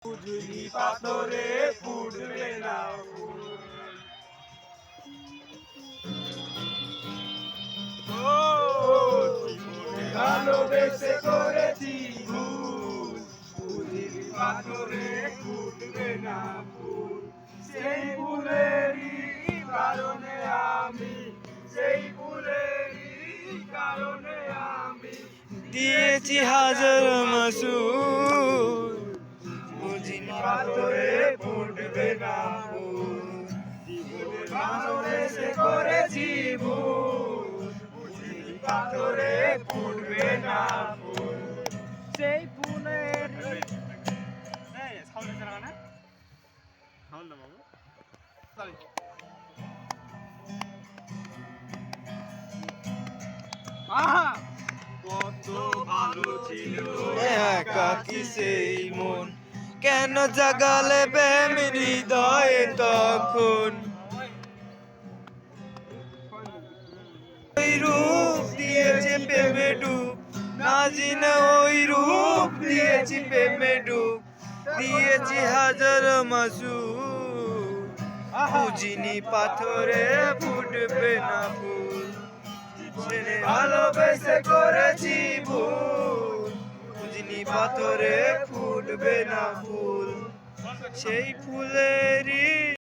বুঝলি পাথরে ফুটবে না ফুল। ভালোবেসে করেছি ভুল, বুঝলি পাথরে ফুটবে না ফুল। সেই ফুলেরই কারণে আমি, সেই ফুলেরই কারণে আমি দিয়েছি হাজার মাসুল, বুঝিনি পাথরে ফুটবে না ফুল। ভালোবেসে করেছি ভুল, বুঝিনি পাথরে ফুটবে না ফুল। সেই ফুলের কত ভালো ছিল একাকী সেই মন, কেন জাগালে প্রেম হৃদয়ে তখন। ওই রূপ দিয়েছে প্রেমে ডুব, না জিনে ওই রূপ দিয়েছি প্রেমে ডুব, দিয়েছি হাজার মাসুল, বুঝিনি পাথরে ফুটবে না ফুল। ছেড়ে ভালোবেসে করেছি ভুল, বুঝিনি পাথরে ফুটবে না ফুল। সেই ফুলেরই